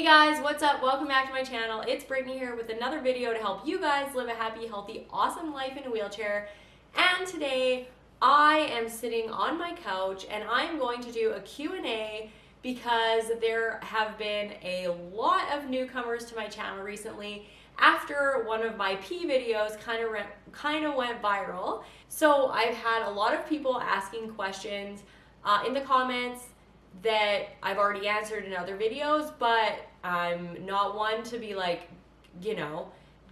Guys, what's up? Welcome back to my channel. It's Brittany here with another video to help you guys live a happy, healthy, awesome life in a wheelchair. And today I am sitting on my couch and I'm going to do a Q&A because there have been a lot of newcomers to my channel recently after one of my pee videos kind of went viral. So I've had a lot of people asking questions in the comments that I've already answered in other videos, but I'm not one to be like,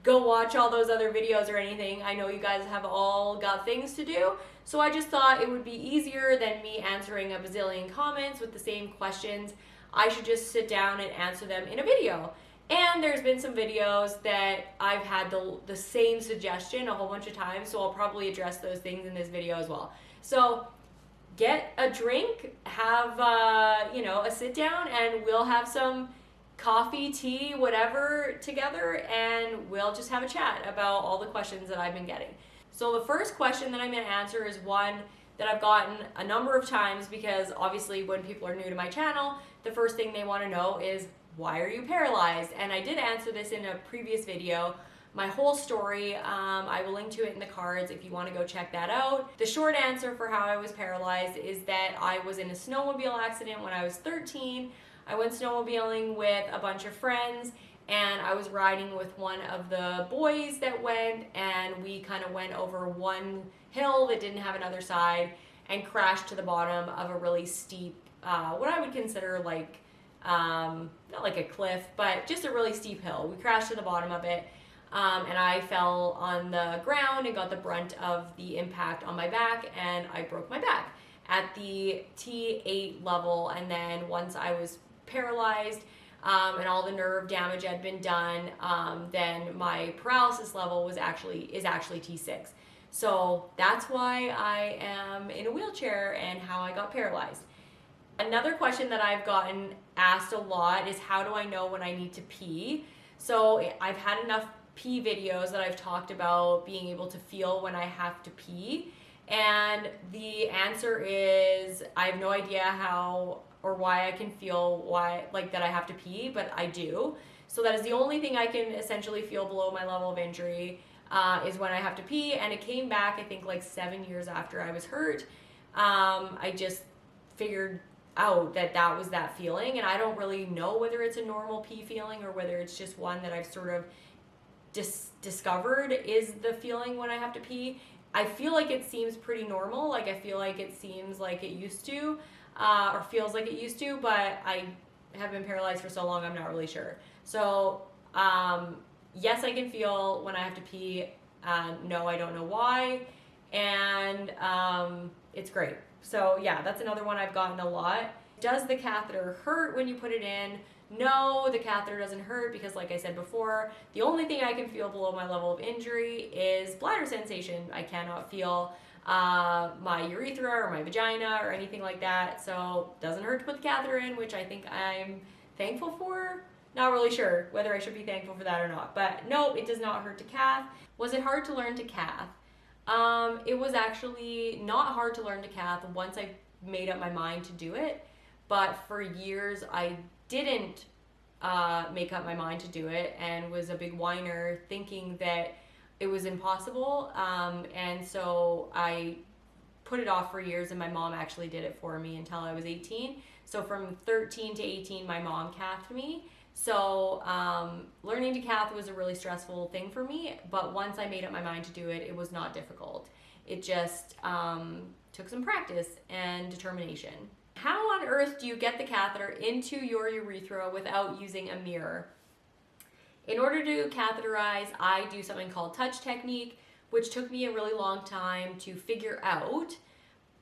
go watch all those other videos or anything. I know you guys have all got things to do, so I just thought it would be easier than me answering a bazillion comments with the same questions. I should just sit down and answer them in a video. And there's been some videos that I've had the same suggestion a whole bunch of times, so I'll probably address those things in this video as well. So get a drink, have a sit down, and we'll have some coffee, tea, whatever together, and we'll just have a chat about all the questions that I've been getting. So the first question that I'm going to answer is one that I've gotten a number of times, because obviously when people are new to my channel, the first thing they want to know is, why are you paralyzed? And I did answer this in a previous video. My whole story, I will link to it in the cards if you want to go check that out. The short answer for how I was paralyzed is that I was in a snowmobile accident when I was 13. I went snowmobiling with a bunch of friends, and I was riding with one of the boys that went, and we kind of went over one hill that didn't have another side and crashed to the bottom of a really steep, what I would consider like, not like a cliff, but just a really steep hill. We crashed to the bottom of it. And I fell on the ground and got the brunt of the impact on my back, and I broke my back at the T8 level. And then once I was paralyzed and all the nerve damage had been done, then my paralysis level is actually T6. So that's why I am in a wheelchair and how I got paralyzed. Another question that I've gotten asked a lot is, how do I know when I need to pee? So I've had enough pee videos that I've talked about being able to feel when I have to pee, and the answer is I have no idea how or why I can feel that I have to pee, but I do. So that is the only thing I can essentially feel below my level of injury, is when I have to pee. And it came back, I think, like 7 years after I was hurt. I just figured out that was that feeling, and I don't really know whether it's a normal pee feeling or whether it's just one that I've sort of discovered is the feeling when I have to pee. I feel like it seems pretty normal. Like, I feel like it seems like it used to, or feels like it used to, but I have been paralyzed for so long, I'm not really sure. So yes, I can feel when I have to pee. No, I don't know why, and it's great. So yeah, that's another one I've gotten a lot. Does the catheter hurt when you put it in? No, the catheter doesn't hurt, because like I said before, the only thing I can feel below my level of injury is bladder sensation. I cannot feel my urethra or my vagina or anything like that, so it doesn't hurt to put the catheter in, which I think I'm thankful for. Not really sure whether I should be thankful for that or not, but no, it does not hurt to cath. Was it hard to learn to cath? It was actually not hard to learn to cath once I made up my mind to do it, but for years I didn't make up my mind to do it and was a big whiner, thinking that it was impossible, and so I put it off for years, and my mom actually did it for me until I was 18. So from 13 to 18, my mom cathed me. So learning to cath was a really stressful thing for me, but once I made up my mind to do it, it was not difficult. It just took some practice and determination. How on earth do you get the catheter into your urethra without using a mirror? In order to catheterize, I do something called touch technique, which took me a really long time to figure out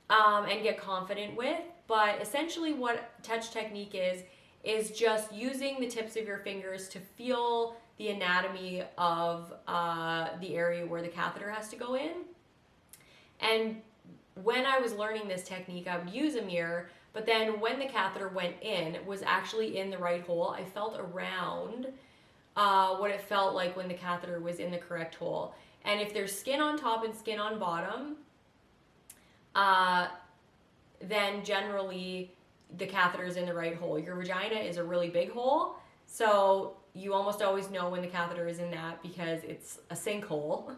and get confident with. But essentially what touch technique is just using the tips of your fingers to feel the anatomy of the area where the catheter has to go in. And when I was learning this technique, I would use a mirror, but then when the catheter went in, it was actually in the right hole. I felt around what it felt like when the catheter was in the correct hole. And if there's skin on top and skin on bottom, then generally the catheter is in the right hole. Your vagina is a really big hole, So you almost always know when the catheter is in that because it's a sinkhole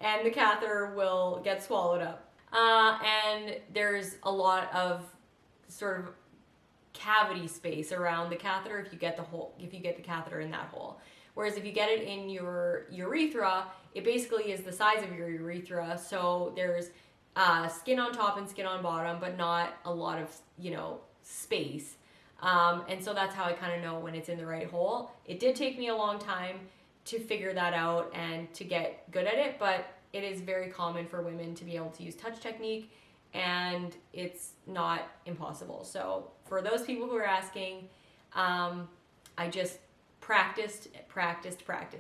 and the catheter will get swallowed up. And there's a lot of sort of cavity space around the catheter if you get the catheter in that hole. Whereas if you get it in your urethra, it basically is the size of your urethra. So there's skin on top and skin on bottom, but not a lot of, space. And so that's how I kind of know when it's in the right hole. It did take me a long time to figure that out and to get good at it, but it is very common for women to be able to use touch technique, and it's not impossible. So for those people who are asking, I just practiced.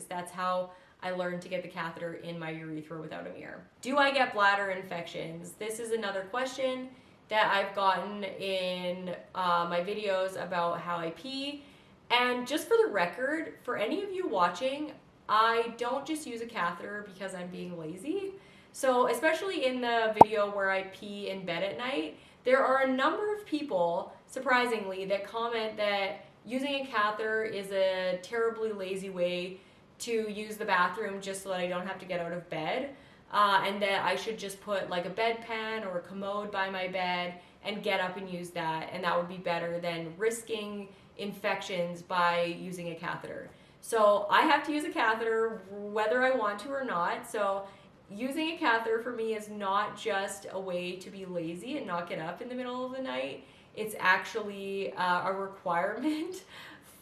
That's how I learned to get the catheter in my urethra without a mirror. Do I get bladder infections? This is another question that I've gotten in my videos about how I pee. And just for the record, for any of you watching, I don't just use a catheter because I'm being lazy. So especially in the video where I pee in bed at night, there are a number of people, surprisingly, that comment that using a catheter is a terribly lazy way to use the bathroom just so that I don't have to get out of bed. And that I should just put like a bedpan or a commode by my bed and get up and use that, and that would be better than risking infections by using a catheter. So I have to use a catheter whether I want to or not. So using a catheter for me is not just a way to be lazy and not get up in the middle of the night. It's actually a requirement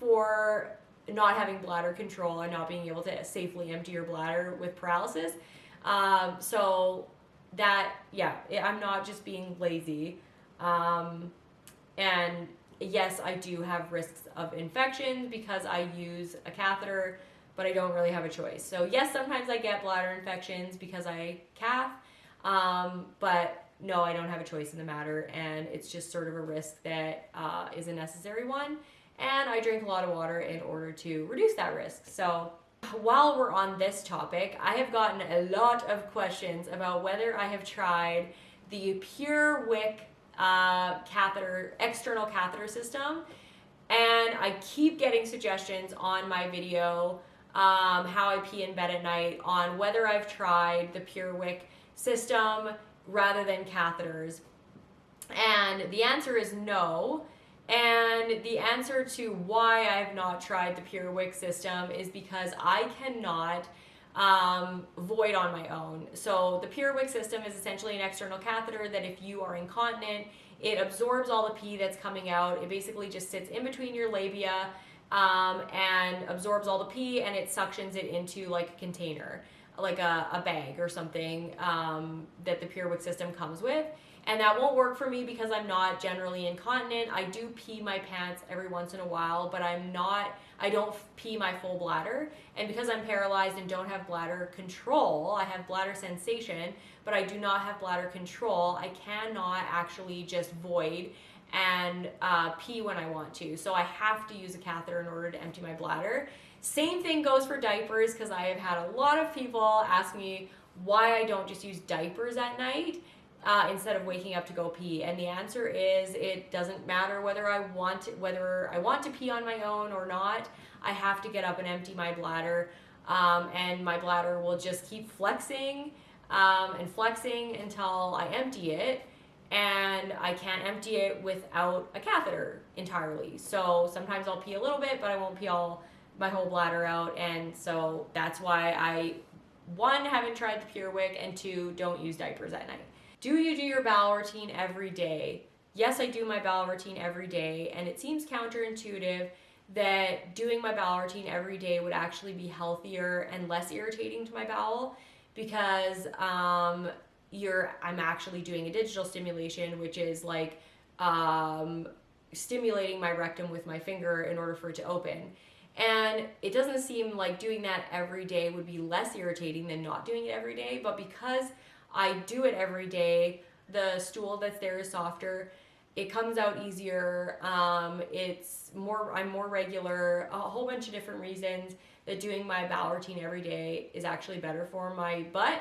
for not having bladder control and not being able to safely empty your bladder with paralysis. So that, I'm not just being lazy. And yes, I do have risks of infections because I use a catheter, but I don't really have a choice. So yes, sometimes I get bladder infections because I cath, but no, I don't have a choice in the matter, and it's just sort of a risk that is a necessary one, and I drink a lot of water in order to reduce that risk. So while we're on this topic, I have gotten a lot of questions about whether I have tried the Pure Wick external catheter system, and I keep getting suggestions on my video, how I pee in bed at night, on whether I've tried the Pure Wick system rather than catheters, and the answer is no. And the answer to why I have not tried the Pure Wick system is because I cannot void on my own. So the Pure Wick system is essentially an external catheter that if you are incontinent, it absorbs all the pee that's coming out. It basically just sits in between your labia and absorbs all the pee, and it suctions it into like a container, like a bag or something that the Pure Wick system comes with. And that won't work for me because I'm not generally incontinent. I do pee my pants every once in a while, but I don't pee my full bladder. And because I'm paralyzed and don't have bladder control, I have bladder sensation, but I do not have bladder control, I cannot actually just void and pee when I want to. So I have to use a catheter in order to empty my bladder. Same thing goes for diapers, because I have had a lot of people ask me why I don't just use diapers at night instead of waking up to go pee. And the answer is it doesn't matter whether I want to pee on my own or not. I have to get up and empty my bladder, and my bladder will just keep flexing and flexing until I empty it. And I can't empty it without a catheter entirely. So sometimes I'll pee a little bit, but I won't pee my whole bladder out. And so that's why I, one, haven't tried the Pure Wick, and two, don't use diapers at night. Do you do your bowel routine every day? Yes, I do my bowel routine every day, and it seems counterintuitive that doing my bowel routine every day would actually be healthier and less irritating to my bowel, because I'm actually doing a digital stimulation, which is like stimulating my rectum with my finger in order for it to open. And it doesn't seem like doing that every day would be less irritating than not doing it every day, but because I do it every day, the stool that's there is softer, it comes out easier, I'm more regular, a whole bunch of different reasons that doing my bowel routine every day is actually better for my butt.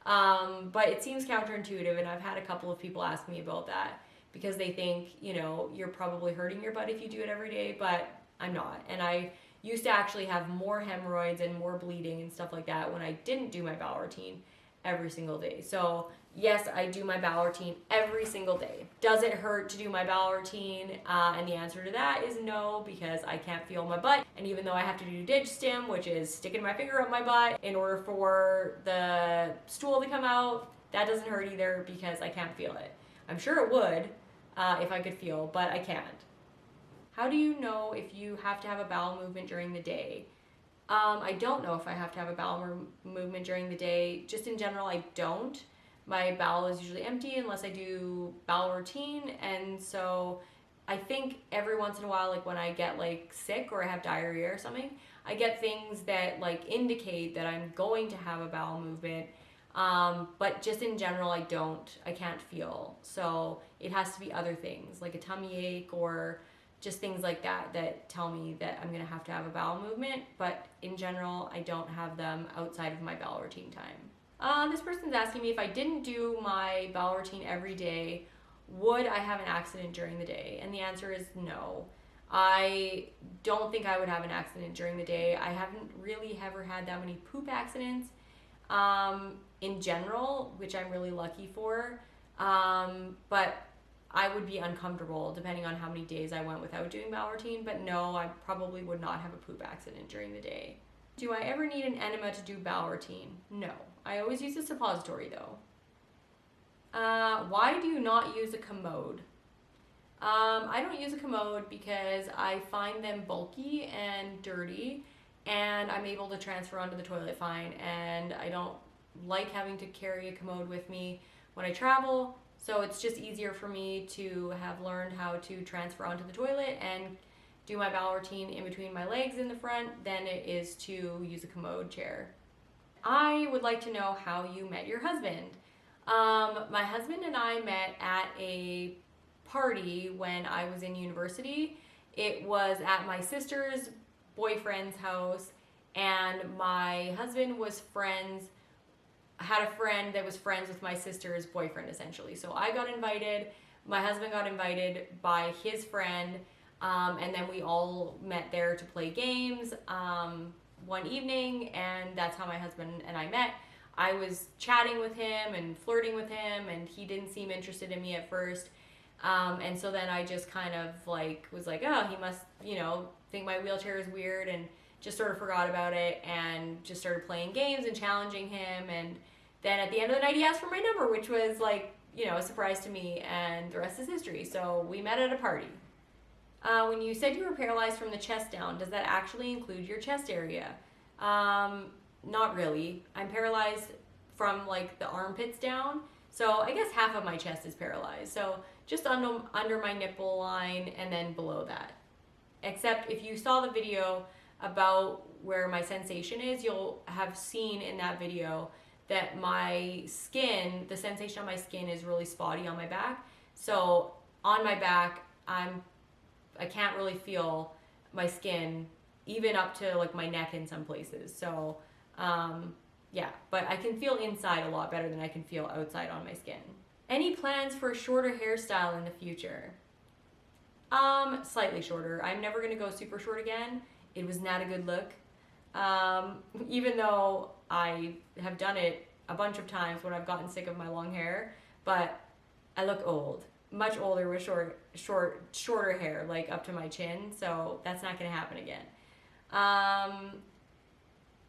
But it seems counterintuitive, and I've had a couple of people ask me about that because they think, you're probably hurting your butt if you do it every day, but I'm not. And I used to actually have more hemorrhoids and more bleeding and stuff like that when I didn't do my bowel routine every single day. So yes, I do my bowel routine every single day. Does it hurt to do my bowel routine? And the answer to that is no, because I can't feel my butt. And even though I have to do digestim, which is sticking my finger up my butt in order for the stool to come out, that doesn't hurt either because I can't feel it. I'm sure it would if I could feel, but I can't. How do you know if you have to have a bowel movement during the day? I don't know if I have to have a bowel movement during the day. Just in general, I don't. My bowel is usually empty unless I do bowel routine, and so I think every once in a while, like when I get like sick or I have diarrhea or something, I get things that like indicate that I'm going to have a bowel movement. But just in general, I can't feel. So it has to be other things like a tummy ache or just things like that that tell me that I'm gonna have to have a bowel movement. But in general, I don't have them outside of my bowel routine time. This person's asking me if I didn't do my bowel routine every day, would I have an accident during the day? And the answer is no. I don't think I would have an accident during the day. I haven't really ever had that many poop accidents in general, which I'm really lucky for. But I would be uncomfortable depending on how many days I went without doing bowel routine. But no, I probably would not have a poop accident during the day. Do I ever need an enema to do bowel routine? No. I always use a suppository though. Why do you not use a commode? I don't use a commode because I find them bulky and dirty, and I'm able to transfer onto the toilet fine, and I don't like having to carry a commode with me when I travel, so it's just easier for me to have learned how to transfer onto the toilet and do my bowel routine in between my legs in the front than it is to use a commode chair. I would like to know how you met your husband. My husband and I met at a party when I was in university. It was at my sister's boyfriend's house, and my husband had a friend that was friends with my sister's boyfriend essentially. So I got invited, my husband got invited by his friend, and then we all met there to play games one evening, and that's how my husband and I met. I was chatting with him and flirting with him, and he didn't seem interested in me at first. And so then I just kind of like was like, oh, he must, think my wheelchair is weird, and just sort of forgot about it and just started playing games and challenging him. And then at the end of the night, he asked for my number, which was like, a surprise to me, and the rest is history. So we met at a party. When you said you were paralyzed from the chest down, does that actually include your chest area? Not really. I'm paralyzed from like the armpits down. So I guess half of my chest is paralyzed. So just under my nipple line and then below that. Except if you saw the video about where my sensation is, you'll have seen in that video that my skin, the sensation on my skin is really spotty on my back. So on my back, I can't really feel my skin even up to like my neck in some places. So yeah, but I can feel inside a lot better than I can feel outside on my skin. Any plans for a shorter hairstyle in the future? Slightly shorter. I'm never gonna go super short again. It was not a good look. Even though I have done it a bunch of times when I've gotten sick of my long hair, but I look old. Much older with shorter hair, like up to my chin, so that's not gonna happen again.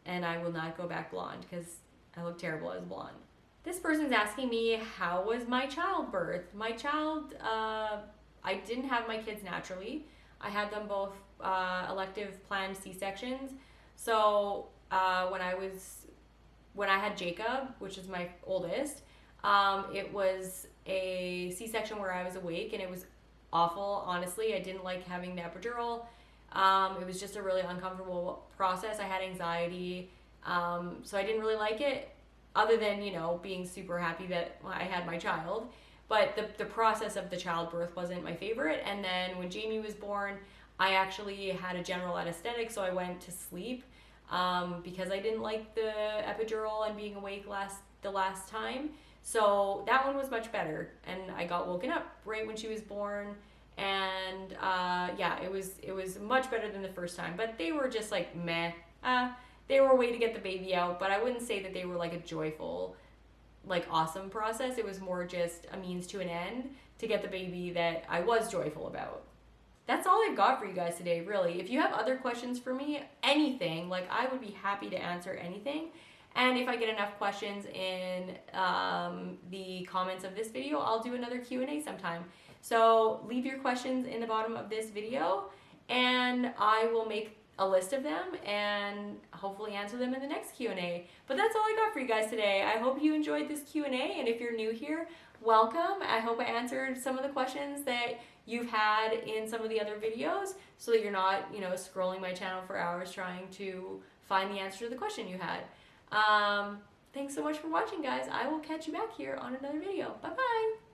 And I will not go back blonde because I look terrible as blonde. This person's asking me, how was my childbirth? My child, I didn't have my kids naturally. I had them both elective planned C-sections. So when I had Jacob, which is my oldest, it was a C-section where I was awake, and it was awful, honestly. I didn't like having the epidural. It was just a really uncomfortable process. I had anxiety, so I didn't really like it, other than, being super happy that I had my child. But the process of the childbirth wasn't my favorite. And then when Jamie was born, I actually had a general anesthetic, so I went to sleep because I didn't like the epidural and being awake the last time. So that one was much better, and I got woken up right when she was born, and yeah, it was much better than the first time. But they were just like meh. They were a way to get the baby out, but I wouldn't say that they were like a joyful, like awesome process. It was more just a means to an end to get the baby that I was joyful about. That's all I've got for you guys today, really. If you have other questions for me, anything, like I would be happy to answer anything. And if I get enough questions in the comments of this video, I'll do another Q&A sometime. So leave your questions in the bottom of this video, and I will make a list of them and hopefully answer them in the next Q&A. But that's all I got for you guys today. I hope you enjoyed this Q&A, and if you're new here, welcome. I hope I answered some of the questions that you've had in some of the other videos, so that you're not, you know, scrolling my channel for hours trying to find the answer to the question you had. Thanks so much for watching, guys. I will catch you back here on another video. Bye-bye.